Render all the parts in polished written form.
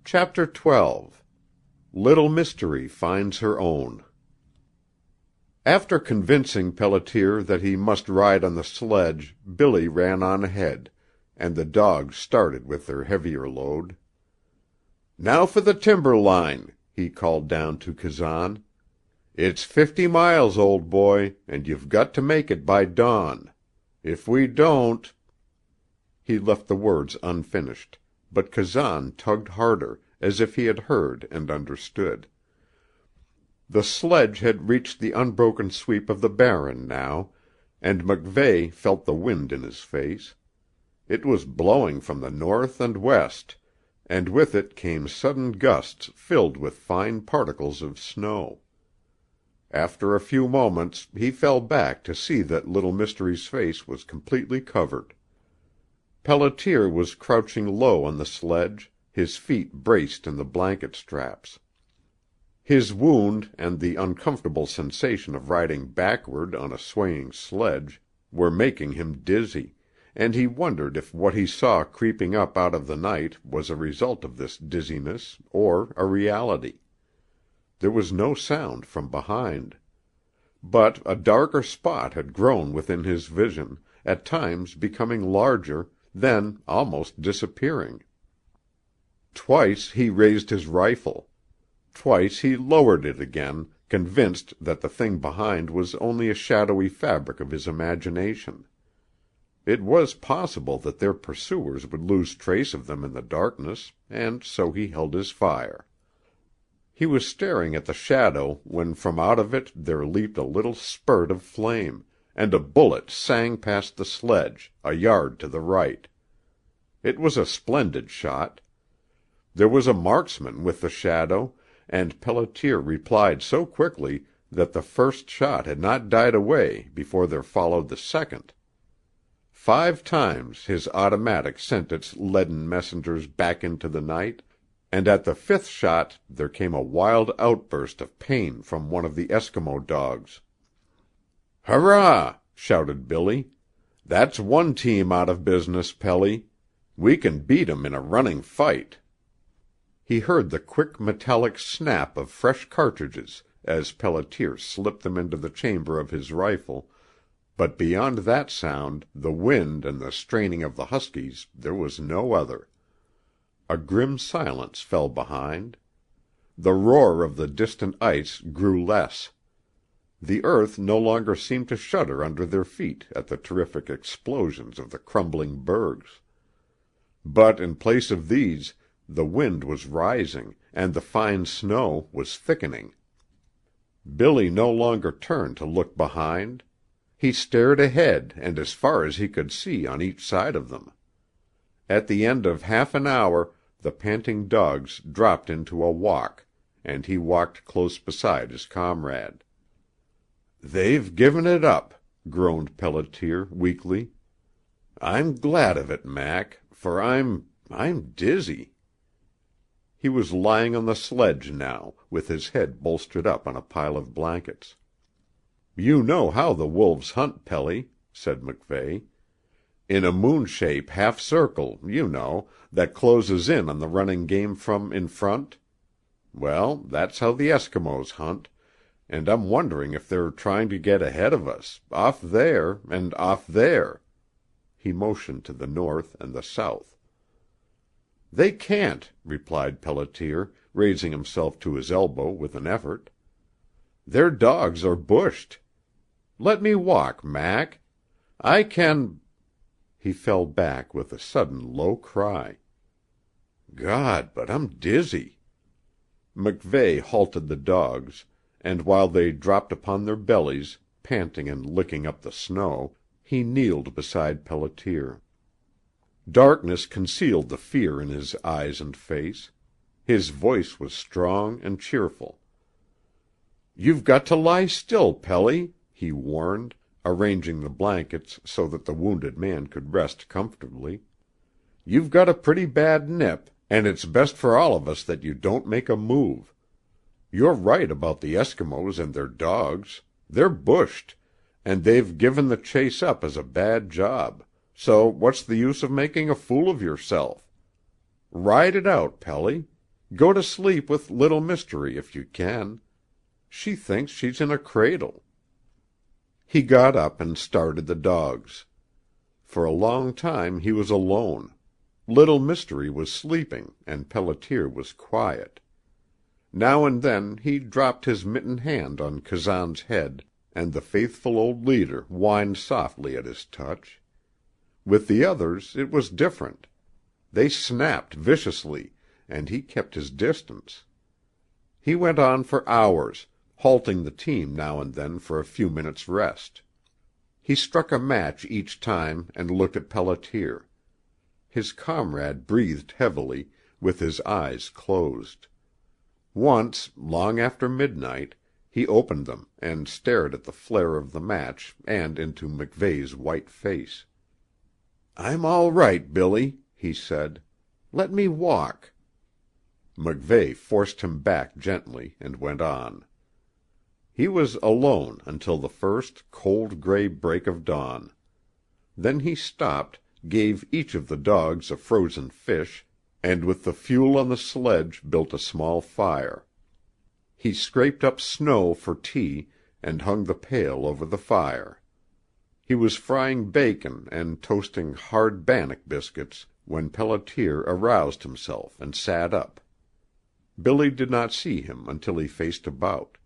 Chapter 12 Little Mystery Finds Her Own. After convincing Pelletier that he must ride on the sledge, Billy ran on ahead, and the dogs started with their heavier load. "Now for the timber line," he called down to Kazan. "It's 50 miles, old boy, and you've got to make it by dawn. If we don't—" He left the words unfinished, but Kazan tugged harder, as if he had heard and understood. The sledge had reached the unbroken sweep of the Barren now, and MacVeigh felt the wind in his face. It was blowing from the north and west, and with it came sudden gusts filled with fine particles of snow. After a few moments he fell back to see that Little Mystery's face was completely covered. Pelletier was crouching low on the sledge, his feet braced in the blanket straps. His wound and the uncomfortable sensation of riding backward on a swaying sledge were making him dizzy, and he wondered if what he saw creeping up out of the night was a result of this dizziness or a reality. There was no sound from behind. But a darker spot had grown within his vision, at times becoming larger, then almost disappearing. Twice he raised his rifle. Twice he lowered it again, convinced that the thing behind was only a shadowy fabric of his imagination. It was possible that their pursuers would lose trace of them in the darkness, and so he held his fire. He was staring at the shadow when from out of it there leaped a little spurt of flame, and a bullet sang past the sledge, a yard to the right. It was a splendid shot. There was a marksman with the shadow, and Pelletier replied so quickly that the first shot had not died away before there followed the second. 5 times his automatic sent its leaden messengers back into the night, and at the 5th shot there came a wild outburst of pain from one of the Eskimo dogs. "Hurrah!" shouted Billy. "That's one team out of business, Pelly. We can beat 'em in a running fight." He heard the quick metallic snap of fresh cartridges as Pelletier slipped them into the chamber of his rifle, but beyond that sound, the wind and the straining of the huskies, there was no other. A grim silence fell behind. The roar of the distant ice grew less. The earth no longer seemed to shudder under their feet at the terrific explosions of the crumbling bergs. But in place of these, the wind was rising, and the fine snow was thickening. Billy no longer turned to look behind. He stared ahead and as far as he could see on each side of them. At the end of half an hour the panting dogs dropped into a walk, and he walked close beside his comrade. "They've given it up," groaned Pelletier weakly. "I'm glad of it, Mac, for I'm dizzy." He was lying on the sledge now, with his head bolstered up on a pile of blankets. "You know how the wolves hunt, Pelly," said MacVeigh. "In a moon-shape half-circle, you know, that closes in on the running game from in front. Well, that's how the Eskimos hunt, and I'm wondering if they're trying to get ahead of us, off there and off there." He motioned to the north and the south. "They can't," replied Pelletier, raising himself to his elbow with an effort. "Their dogs are bushed. Let me walk, Mac. I can—" He fell back with a sudden low cry. "God, but I'm dizzy." MacVeigh halted the dogs, and while they dropped upon their bellies, panting and licking up the snow, he kneeled beside Pelletier. Darkness concealed the fear in his eyes and face. His voice was strong and cheerful. "You've got to lie still, Pelly," he warned, arranging the blankets so that the wounded man could rest comfortably. "You've got a pretty bad nip, and it's best for all of us that you don't make a move. You're right about the Eskimos and their dogs. They're bushed, and they've given the chase up as a bad job. So what's the use of making a fool of yourself? Ride it out, Pelly. Go to sleep with Little Mystery if you can. She thinks she's in a cradle." He got up and started the dogs. For a long time he was alone. Little Mystery was sleeping, and Pelletier was quiet. Now and then he dropped his mittened hand on Kazan's head, and the faithful old leader whined softly at his touch. With the others it was different. They snapped viciously, and he kept his distance. He went on for hours, halting the team now and then for a few minutes' rest. He struck a match each time and looked at Pelletier. His comrade breathed heavily, with his eyes closed. Once, long after midnight, he opened them and stared at the flare of the match and into MacVeigh's white face. "I'm all right, Billy," he said. "Let me walk." MacVeigh forced him back gently and went on. He was alone until the first cold gray break of dawn. Then he stopped, gave each of the dogs a frozen fish, and with the fuel on the sledge built a small fire. He scraped up snow for tea and hung the pail over the fire. He was frying bacon and toasting hard bannock biscuits when Pelletier aroused himself and sat up. Billy did not see him until he faced about.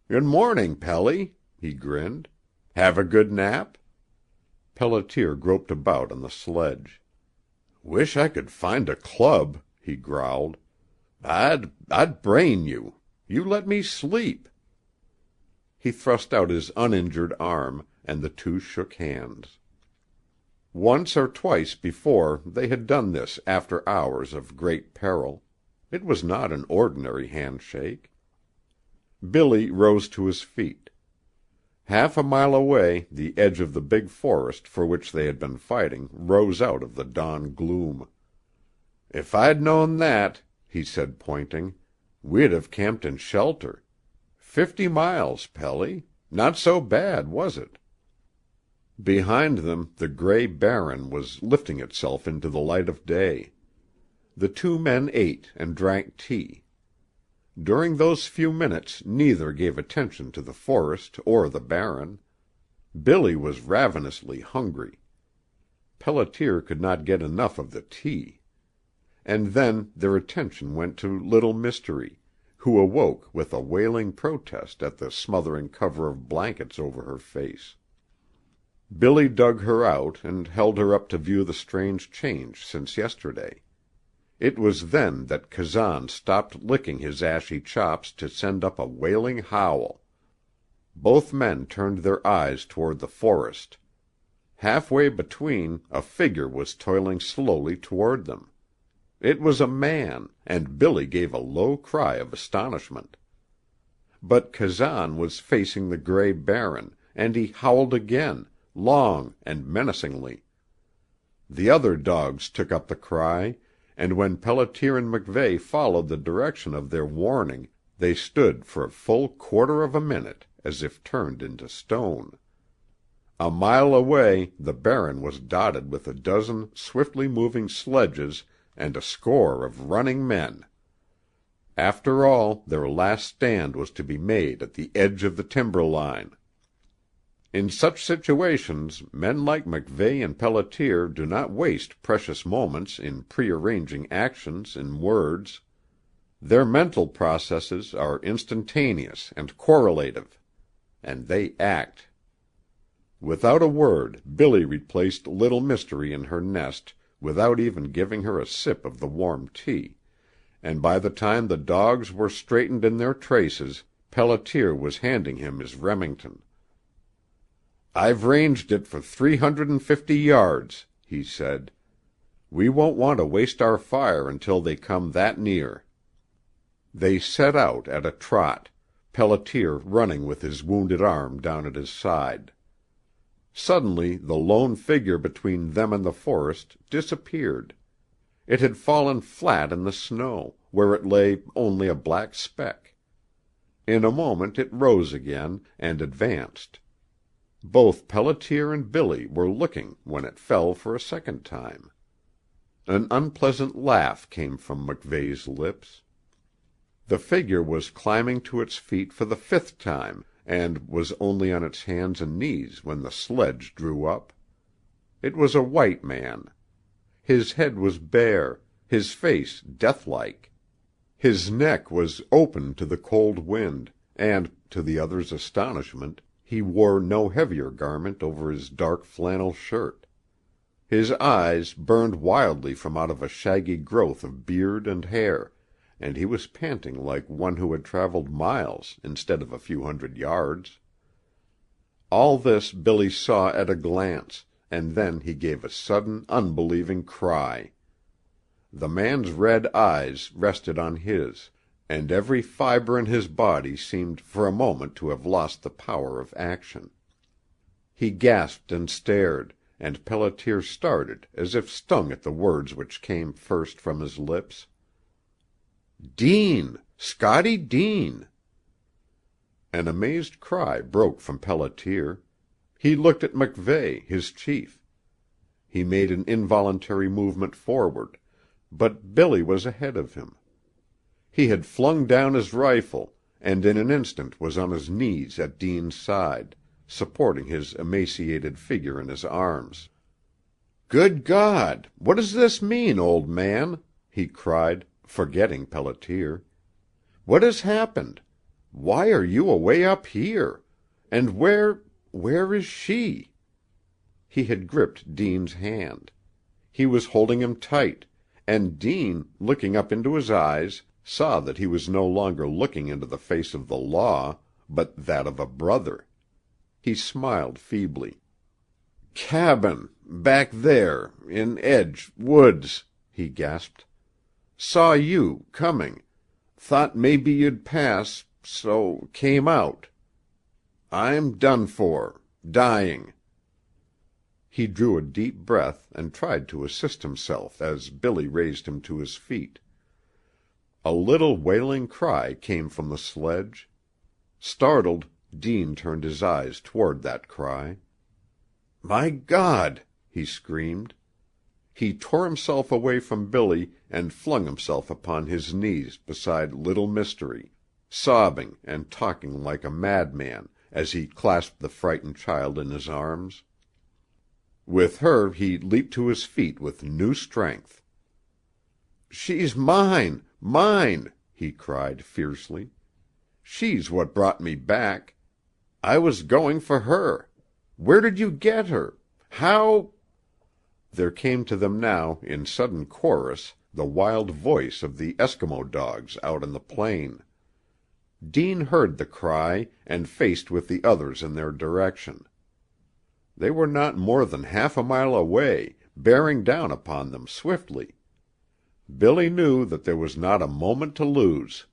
"Good morning, Pelly," he grinned. "Have a good nap?" Pelletier groped about on the sledge. "Wish I could find a club," he growled. "I'd brain you. You let me sleep." He thrust out his uninjured arm, and the two shook hands. Once or twice before they had done this after hours of great peril. It was not an ordinary handshake. Billy rose to his feet. Half a mile away the edge of the big forest for which they had been fighting rose out of the dawn gloom. "If I'd known that," he said, pointing, "we'd have camped in shelter. 50 miles, Pelly. Not so bad, was it?" Behind them the gray Barren was lifting itself into the light of day. The two men ate and drank tea. During those few minutes neither gave attention to the forest or the Barren. Billy was ravenously hungry. Pelletier could not get enough of the tea. And then their attention went to Little Mystery, who awoke with a wailing protest at the smothering cover of blankets over her face. Billy dug her out and held her up to view the strange change since yesterday. It was then that Kazan stopped licking his ashy chops to send up a wailing howl. Both men turned their eyes toward the forest. Halfway between, a figure was toiling slowly toward them. It was a man, and Billy gave a low cry of astonishment. But Kazan was facing the gray Barren, and he howled again, long and menacingly. The other dogs took up the cry, and when Pelletier and MacVeigh followed the direction of their warning, they stood for a full quarter of a minute as if turned into stone. A mile away the Barren was dotted with a dozen swiftly moving sledges and a score of running men. After all, their last stand was to be made at the edge of the timber line. In such situations men like MacVeigh and Pelletier do not waste precious moments in prearranging actions in words. Their mental processes are instantaneous and correlative, and they act. Without a word Billy replaced Little Mystery in her nest without even giving her a sip of the warm tea, and by the time the dogs were straightened in their traces Pelletier was handing him his Remington. "I've ranged it for 350 yards," he said. "We won't want to waste our fire until they come that near." They set out at a trot, Pelletier running with his wounded arm down at his side. Suddenly the lone figure between them and the forest disappeared. It had fallen flat in the snow, where it lay only a black speck. In a moment it rose again, and advanced. Both Pelletier and Billy were looking when it fell for a second time. An unpleasant laugh came from MacVeigh's lips. The figure was climbing to its feet for the 5th time, and was only on its hands and knees when the sledge drew up. It was a white man. His head was bare, his face deathlike. His neck was open to the cold wind, and, to the others' astonishment, he wore no heavier garment over his dark flannel shirt. His eyes burned wildly from out of a shaggy growth of beard and hair, and he was panting like one who had traveled miles instead of a few hundred yards. All this Billy saw at a glance, and then he gave a sudden, unbelieving cry. The man's red eyes rested on his, and every fiber in his body seemed for a moment to have lost the power of action. He gasped and stared, and Pelletier started as if stung at the words which came first from his lips. "Deane! Scotty Deane!" An amazed cry broke from Pelletier. He looked at MacVeigh, his chief. He made an involuntary movement forward, but Billy was ahead of him. He had flung down his rifle, and in an instant was on his knees at Deane's side, supporting his emaciated figure in his arms. "Good God! What does this mean, old man?" he cried, forgetting Pelletier. "What has happened? Why are you away up here? And where is she?" He had gripped Deane's hand. He was holding him tight, and Deane, looking up into his eyes, saw that he was no longer looking into the face of the law, but that of a brother. He smiled feebly. "Cabin back there in Edge woods," he gasped. "Saw you coming. Thought maybe you'd pass, so came out. I'm done for. Dying." He drew a deep breath and tried to assist himself as Billy raised him to his feet. A little wailing cry came from the sledge. Startled, Deane turned his eyes toward that cry. "My God!" he screamed. He tore himself away from Billy and flung himself upon his knees beside Little Mystery, sobbing and talking like a madman as he clasped the frightened child in his arms. With her he leaped to his feet with new strength. "She's mine, mine!" he cried fiercely. "She's what brought me back. I was going for her. Where did you get her? How—" There came to them now in sudden chorus the wild voice of the Eskimo dogs out on the plain. Deane heard the cry and faced with the others in their direction. They were not more than half a mile away, bearing down upon them swiftly. Billy knew that there was not a moment to lose.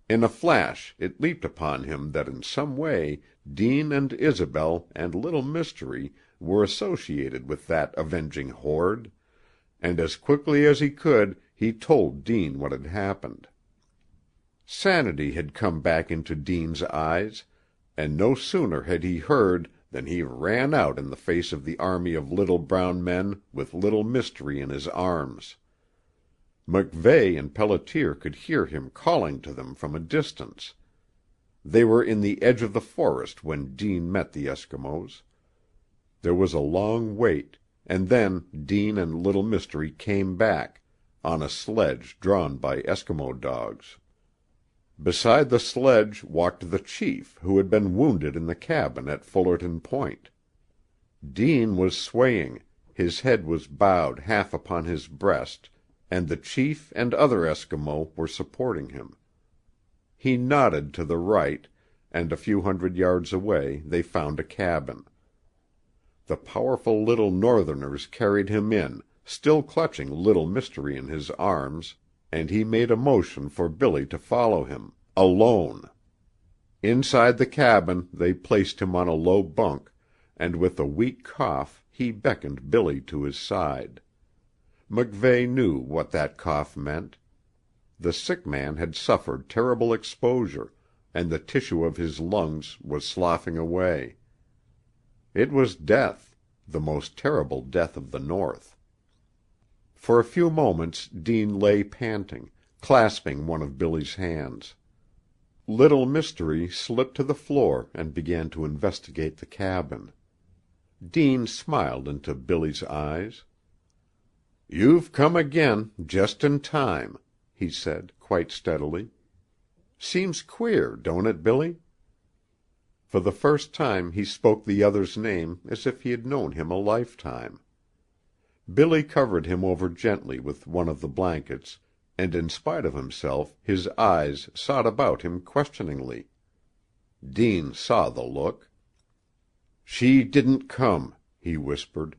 In a flash it leaped upon him that in some way Deane and Isobel and Little Mystery were associated with that avenging horde, and as quickly as he could he told Deane what had happened. Sanity had come back into Deane's eyes, and no sooner had he heard than he ran out in the face of the army of little brown men with Little Mystery in his arms. MacVeigh and Pelletier could hear him calling to them from a distance. They were in the edge of the forest when Deane met the Eskimos. There was a long wait, and then Deane and Little Mystery came back, on a sledge drawn by Eskimo dogs. Beside the sledge walked the chief who had been wounded in the cabin at Fullerton Point. Deane was swaying, his head was bowed half upon his breast, and the chief and other Eskimo were supporting him. He nodded to the right, and a few hundred yards away they found a cabin. The powerful little Northerners carried him in, still clutching Little Mystery in his arms, and he made a motion for Billy to follow him, alone. Inside the cabin they placed him on a low bunk, and with a weak cough he beckoned Billy to his side. MacVeigh knew what that cough meant. The sick man had suffered terrible exposure, and the tissue of his lungs was sloughing away. It was death, the most terrible death of the North. For a few moments Dean lay panting, clasping one of Billy's hands. Little Mystery slipped to the floor and began to investigate the cabin. Dean smiled into Billy's eyes. "You've come again, just in time," he said, quite steadily. "Seems queer, don't it, Billy?" For the first time he spoke the other's name as if he had known him a lifetime. Billy covered him over gently with one of the blankets, and in spite of himself his eyes sought about him questioningly. Dean saw the look. "She didn't come," he whispered.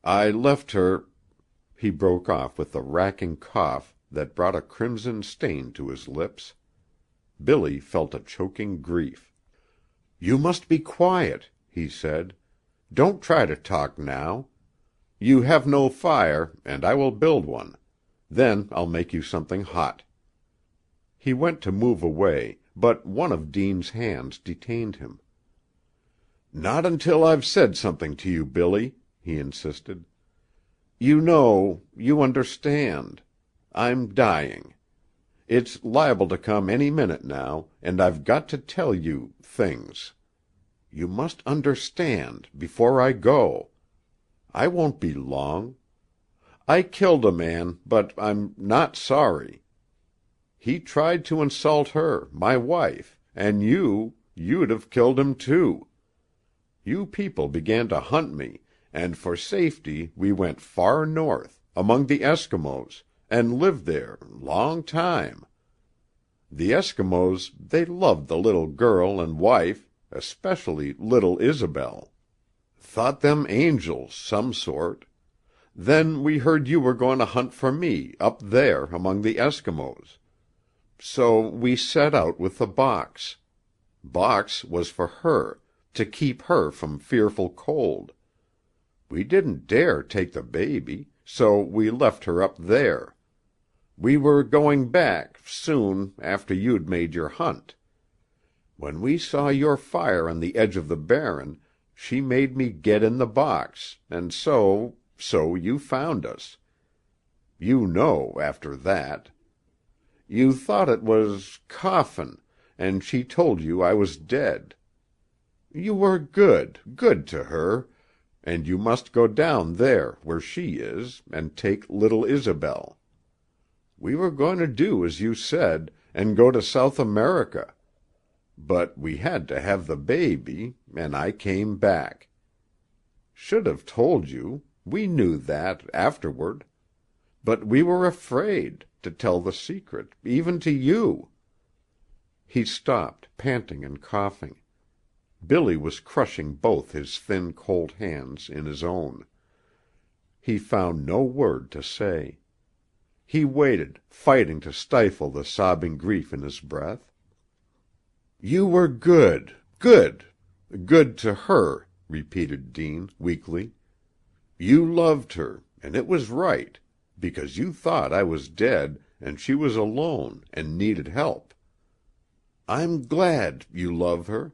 "I left her—" He broke off with a racking cough that brought a crimson stain to his lips. Billy felt a choking grief. "You must be quiet," he said. "Don't try to talk now. You have no fire, and I will build one. Then I'll make you something hot." He went to move away, but one of Dean's hands detained him. "Not until I've said something to you, Billy," he insisted. "You know, you understand. I'm dying. It's liable to come any minute now, and I've got to tell you things. You must understand before I go. I won't be long. I killed a man, but I'm not sorry. He tried to insult her, my wife, and you'd have killed him too. You people began to hunt me, and for safety we went far north, among the Eskimos, and lived there long time. The Eskimos, they loved the little girl and wife, especially little Isobel. Thought them angels, some sort. Then we heard you were going to hunt for me, up there among the Eskimos. So we set out with the box. Box was for her, to keep her from fearful cold. We didn't dare take the baby, so we left her up there. We were going back, soon, after you'd made your hunt. When we saw your fire on the edge of the Barren, she made me get in the box, and so you found us. You know after that. You thought it was coffin, and she told you I was dead. You were good to her, and you must go down there where she is, and take little Isobel. We were going to do as you said, and go to South America. But we had to have the baby, and I came back. Should have told you. We knew that, afterward. But we were afraid, to tell the secret, even to you." He stopped, panting and coughing. Billy was crushing both his thin, cold hands in his own. He found no word to say. He waited, fighting to stifle the sobbing grief in his breath. "You were good to her," repeated Dean, weakly. "You loved her, and it was right, because you thought I was dead and she was alone and needed help. I'm glad you love her.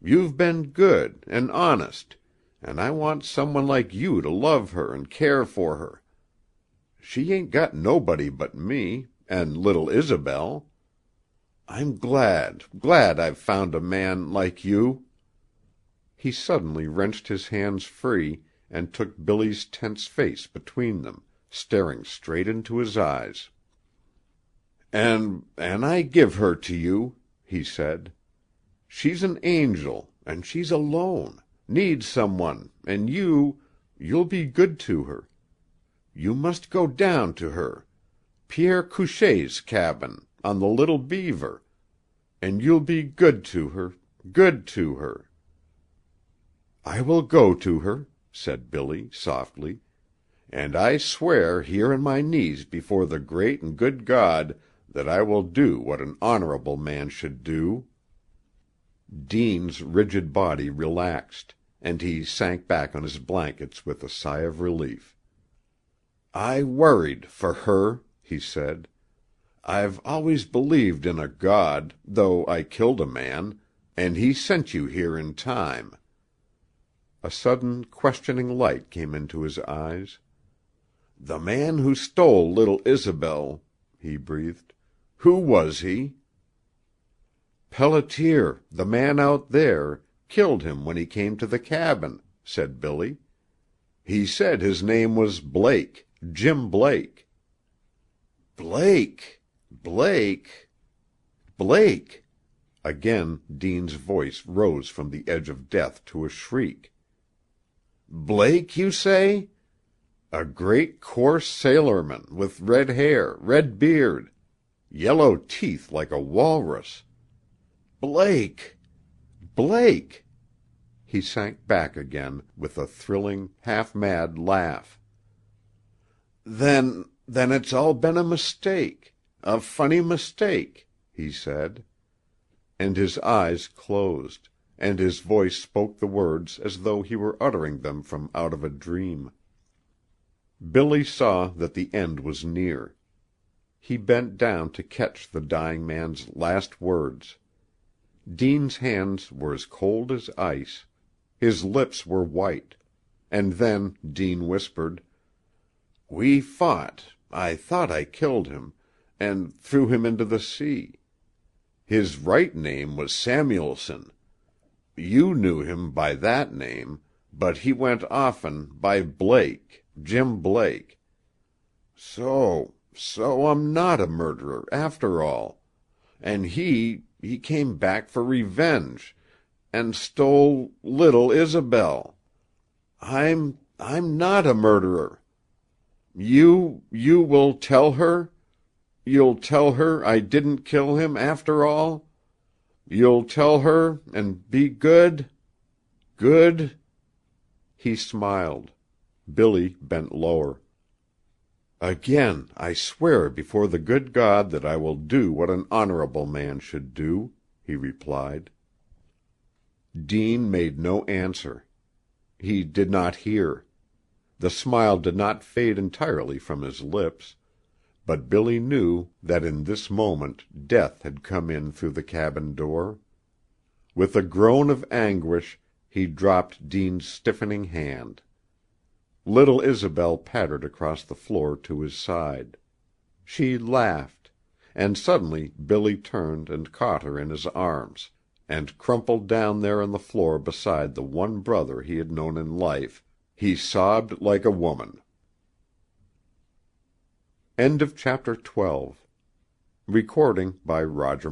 You've been good and honest, and I want someone like you to love her and care for her. She ain't got nobody but me, and little Isobel. I'm glad I've found a man like you." He suddenly wrenched his hands free and took Billy's tense face between them, staring straight into his eyes. "And I give her to you," he said. "She's an angel, and she's alone, needs someone, and you'll be good to her. You must go down to her, Pierre Couchée's cabin, on the Little Beaver, and you'll be good to her, good to her." "I will go to her," said Billy, softly, "and I swear here on my knees before the great and good God that I will do what an honorable man should do." Dean's rigid body relaxed, and he sank back on his blankets with a sigh of relief. "I worried for her," he said. "I've always believed in a God, though I killed a man, and he sent you here in time." A sudden questioning light came into his eyes. "The man who stole little Isobel," he breathed. "Who was he?" "Pelletier, the man out there, killed him when he came to the cabin," said Billy. "He said his name was Blake, Jim Blake." "Blake! Blake! Blake!" Again Dean's voice rose from the edge of death to a shriek. "Blake, you say? A great coarse sailorman, with red hair, red beard, yellow teeth like a walrus. Blake! Blake!" He sank back again, with a thrilling, half-mad laugh. Then it's all been a mistake, a funny mistake," he said. And his eyes closed, and his voice spoke the words as though he were uttering them from out of a dream. Billy saw that the end was near. He bent down to catch the dying man's last words. Dean's hands were as cold as ice. His lips were white. And then Dean whispered, "We fought. I thought I killed him, and threw him into the sea. His right name was Samuelson. You knew him by that name, but he went often by Blake, Jim Blake. So I'm not a murderer, after all. And he came back for revenge, and stole little Isobel. I'm not a murderer. You will tell her? You'll tell her I didn't kill him, after all? You'll tell her, and be good? Good?" He smiled. Billy bent lower. "Again I swear before the good God that I will do what an honorable man should do," he replied. Dean made no answer. He did not hear. The smile did not fade entirely from his lips, but Billy knew that in this moment death had come in through the cabin door. With a groan of anguish he dropped Dean's stiffening hand. Little Isobel pattered across the floor to his side. She laughed, and suddenly Billy turned and caught her in his arms, and crumpled down there on the floor beside the one brother he had known in life, he sobbed like a woman. End of chapter 12. Recording by Roger